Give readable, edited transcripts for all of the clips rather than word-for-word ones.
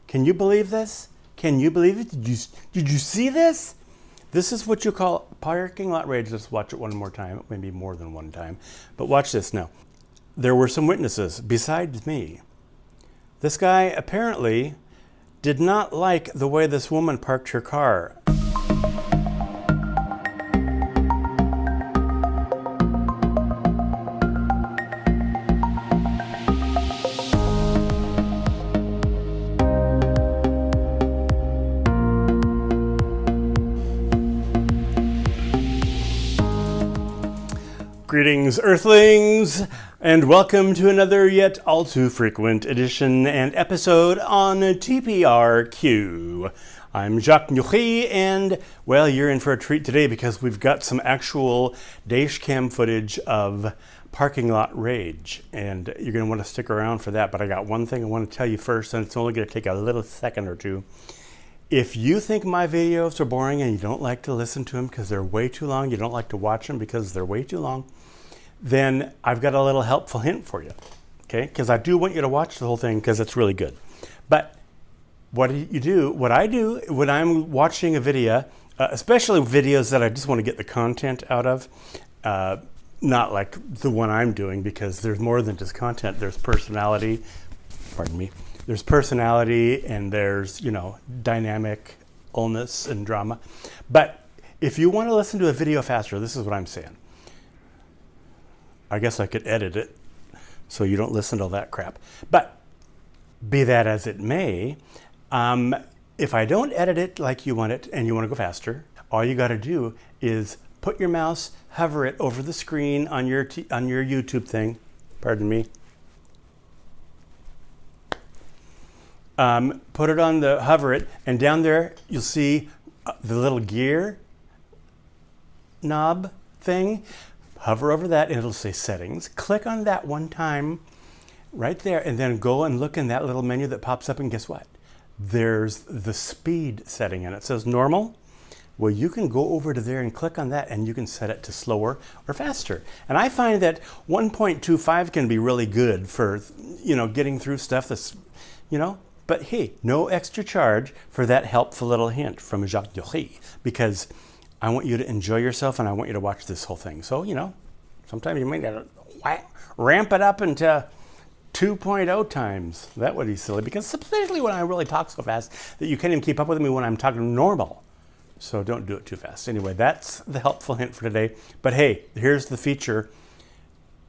Can you believe this? Can you believe it? Did you see this? This is what you call parking lot rage. Let's watch it one more time, maybe more than one time. But watch this now. There were some witnesses besides me. This guy apparently did not like the way this woman parked her car. Greetings, Earthlings, and welcome to another yet all too frequent edition and episode on TPRQ. I'm Jacques, and, well, you're in for a treat today because we've got some actual Dashcam footage of parking lot rage, and you're going to want to stick around for that. But I got one thing I want to tell you first, and it's only going to take a little second or two. If you think my videos are boring and you don't like to listen to them because they're way too long, you don't like to watch them because they're way too long, then I've got a little helpful hint for you, okay? Because I do want you to watch the whole thing because it's really good. But what I do when I'm watching a video, especially videos that I just want to get the content out of, not like the one I'm doing, because there's more than just content. There's personality, there's personality, and there's, dynamic illness and drama. But if you want to listen to a video faster, this is what I'm saying. I guess I could edit it so you don't listen to all that crap. But be that as it may, if I don't edit it like you want it and you want to go faster, all you got to do is put your mouse, hover it over the screen on your YouTube thing. Pardon me. Put it on the, hover it, and down there you'll see the little gear knob thing. Hover over that and it'll say settings. Click on that one time right there, and then go and look in that little menu that pops up, and guess what? There's the speed setting, and it says normal. Well, you can go over to there and click on that, and you can set it to slower or faster. And I find that 1.25 can be really good for, getting through stuff that's, But hey, no extra charge for that helpful little hint from Jacques, because I want you to enjoy yourself and I want you to watch this whole thing. So, sometimes you might gotta ramp it up into 2.0 times. That would be silly, because especially when I really talk so fast that you can't even keep up with me when I'm talking normal. So don't do it too fast. Anyway, that's the helpful hint for today. But hey, here's the feature.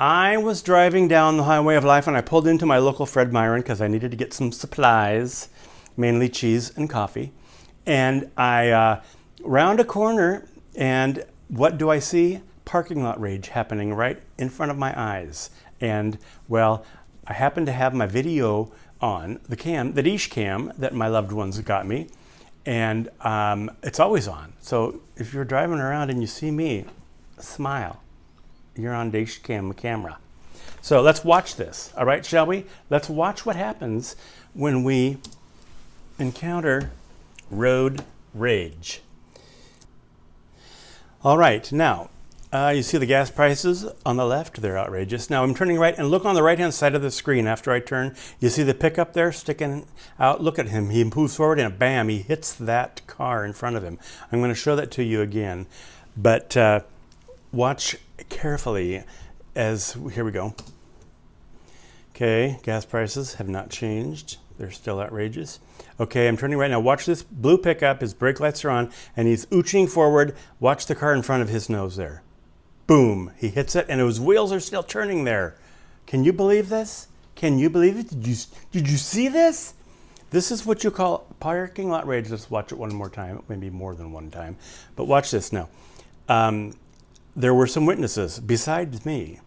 I was driving down the highway of life and I pulled into my local Fred Myron because I needed to get some supplies, mainly cheese and coffee. And I round a corner, and what do I see? Parking lot rage happening right in front of my eyes. And, well, I happen to have my video on, the Dashcam that my loved ones got me, and it's always on. So if you're driving around and you see me, smile. You're on Dashcam camera. So let's watch this, all right, shall we? Let's watch what happens when we encounter road rage. All right, now, you see the gas prices on the left? They're outrageous. Now I'm turning right, and look on the right-hand side of the screen after I turn. You see the pickup there sticking out? Look at him. He moves forward, and bam, he hits that car in front of him. I'm going to show that to you again. But watch carefully as, here we go. Okay, gas prices have not changed. They're still outrageous. Okay, I'm turning right now. Watch this blue pickup. His brake lights are on, and he's ooching forward. Watch the car in front of his nose there. Boom. He hits it, and his wheels are still turning there. Can you believe this? Can you believe it? Did you see this? This is what you call parking lot rage. Let's watch it one more time, maybe more than one time. But watch this now. There were some witnesses besides me.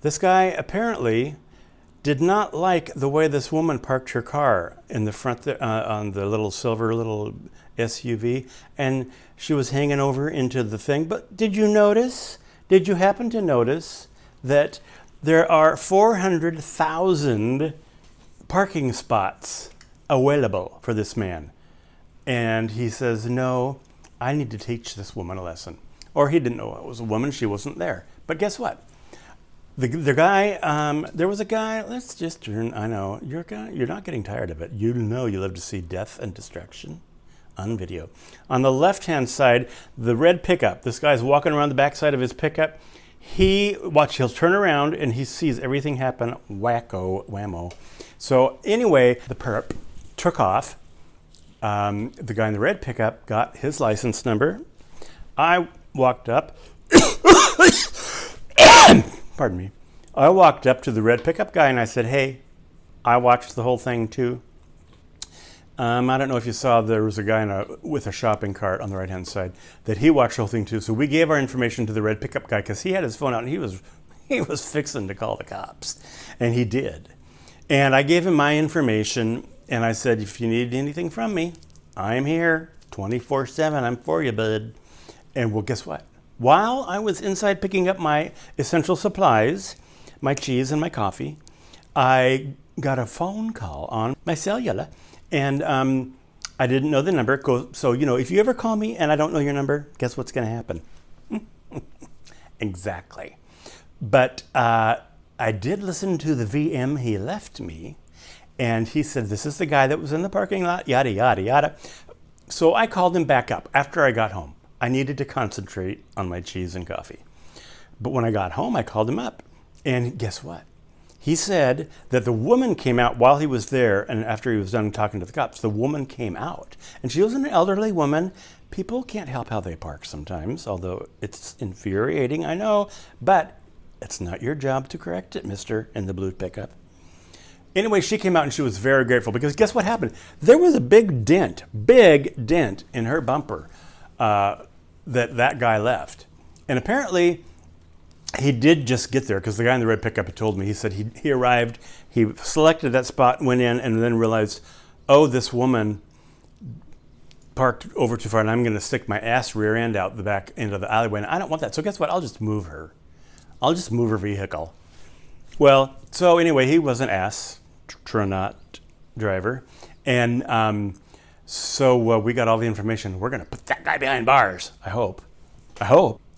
This guy apparently did not like the way this woman parked her car in the front on the little silver little SUV, and she was hanging over into the thing. But did you happen to notice that there are 400,000 parking spots available for this man? And he says, no, I need to teach this woman a lesson. Or he didn't know it was a woman, she wasn't there. But guess what? The guy, there was a guy, let's just turn, I know, you're not getting tired of it. You know you love to see death and destruction on video. On the left-hand side, the red pickup, this guy's walking around the backside of his pickup. He'll turn around and he sees everything happen, whammo. So anyway, the perp took off. The guy in the red pickup got his license number. I walked up. Pardon me. I walked up to the red pickup guy and I said, hey, I watched the whole thing too. I don't know if you saw, there was a guy with a shopping cart on the right-hand side that he watched the whole thing too. So we gave our information to the red pickup guy because he had his phone out and he was fixing to call the cops. And he did. And I gave him my information and I said, if you need anything from me, I'm here 24/7. I'm for you, bud. And well, guess what? While I was inside picking up my essential supplies, my cheese and my coffee, I got a phone call on my cellular, and I didn't know the number. So, if you ever call me and I don't know your number, guess what's going to happen? Exactly. But I did listen to the VM he left me, and he said, this is the guy that was in the parking lot, yada, yada, yada. So I called him back up after I got home. I needed to concentrate on my cheese and coffee. But when I got home, I called him up. And guess what? He said that the woman came out while he was there, and after he was done talking to the cops, the woman came out. And she was an elderly woman. People can't help how they park sometimes, although it's infuriating, I know. But it's not your job to correct it, mister, in the blue pickup. Anyway, she came out and she was very grateful because guess what happened? There was a big dent in her bumper. That guy left. And apparently he did just get there because the guy in the red pickup had told me. He said he arrived, he selected that spot, went in, and then realized, oh, this woman parked over too far and I'm going to stick my ass rear end out the back end of the alleyway. And I don't want that. So guess what? I'll just move her. I'll just move her vehicle. Well, so anyway, he was an ass, tronaut driver. And so we got all the information. We're going to put that guy behind bars, I hope.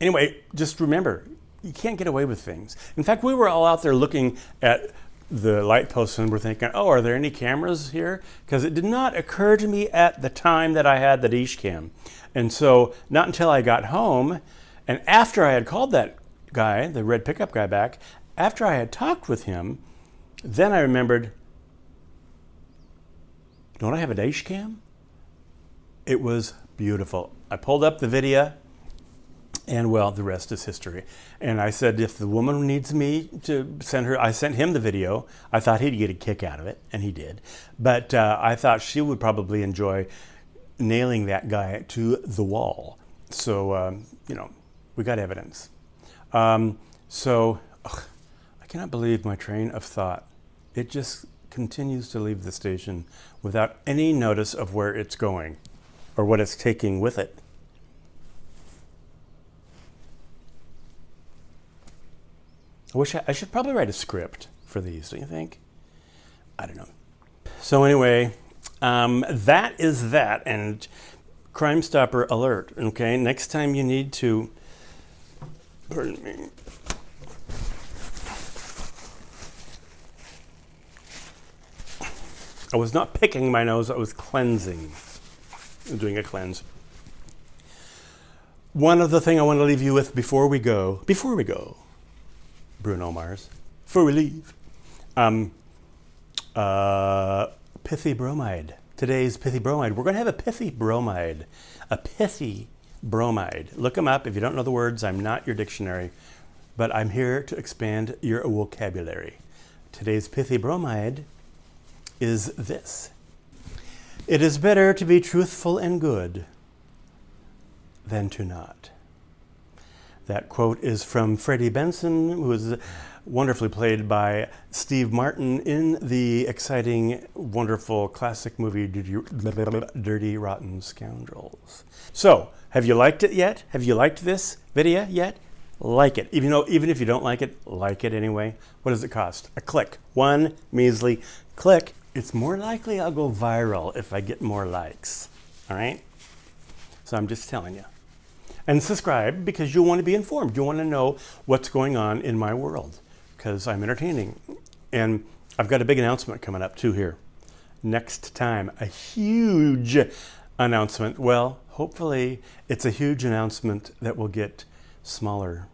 Anyway, just remember, you can't get away with things. In fact, we were all out there looking at the light posts and we're thinking, oh, are there any cameras here? Because it did not occur to me at the time that I had the Dashcam. And so not until I got home and after I had called that guy, the red pickup guy back, after I had talked with him, then I remembered, don't I have a Dashcam? It was beautiful. I pulled up the video, and well, the rest is history. And I said, if the woman needs me to send her, I sent him the video. I thought he'd get a kick out of it, and he did. But I thought she would probably enjoy nailing that guy to the wall. So, we got evidence. I cannot believe my train of thought. It just continues to leave the station without any notice of where it's going or what it's taking with it. I should probably write a script for these, don't you think? I don't know. So anyway, that is that, and Crime Stopper alert, okay? Next time you need to, pardon me. I was not picking my nose, I was cleansing. Doing a cleanse. One other thing I want to leave you with before we go, Bruno Mars, before we leave, pithy bromide. Today's pithy bromide. We're going to have a pithy bromide. A pithy bromide. Look them up. If you don't know the words, I'm not your dictionary, but I'm here to expand your vocabulary. Today's pithy bromide is this. It is better to be truthful and good than to not. That quote is from Freddie Benson, who was wonderfully played by Steve Martin in the exciting, wonderful classic movie Dirty Rotten Scoundrels. So, have you liked it yet? Have you liked this video yet? Like it. Even if you don't like it anyway. What does it cost? A click. One measly click. It's more likely I'll go viral if I get more likes. All right? So I'm just telling you. And subscribe because you want to be informed. You want to know what's going on in my world. because I'm entertaining. And I've got a big announcement coming up too here. Next time, a huge announcement. Well, hopefully it's a huge announcement that will get smaller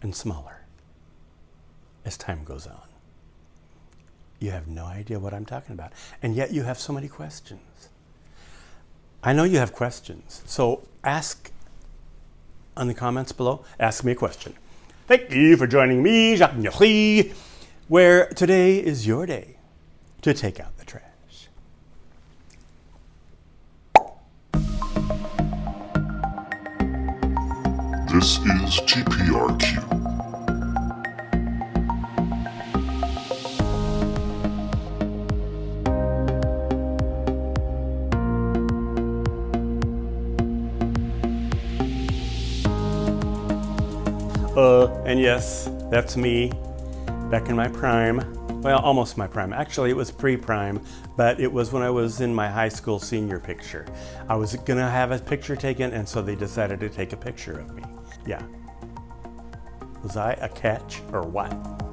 and smaller as time goes on. You have no idea what I'm talking about. And yet you have so many questions. I know you have questions. So ask on the comments below. Ask me a question. Thank you for joining me, Jacques, where today is your day to take out the trash. This is TPRQ. And yes, that's me back in my prime. Well, almost my prime. Actually, it was pre-prime, but it was when I was in my high school senior picture. I was gonna have a picture taken, and so they decided to take a picture of me. Yeah. Was I a catch or what?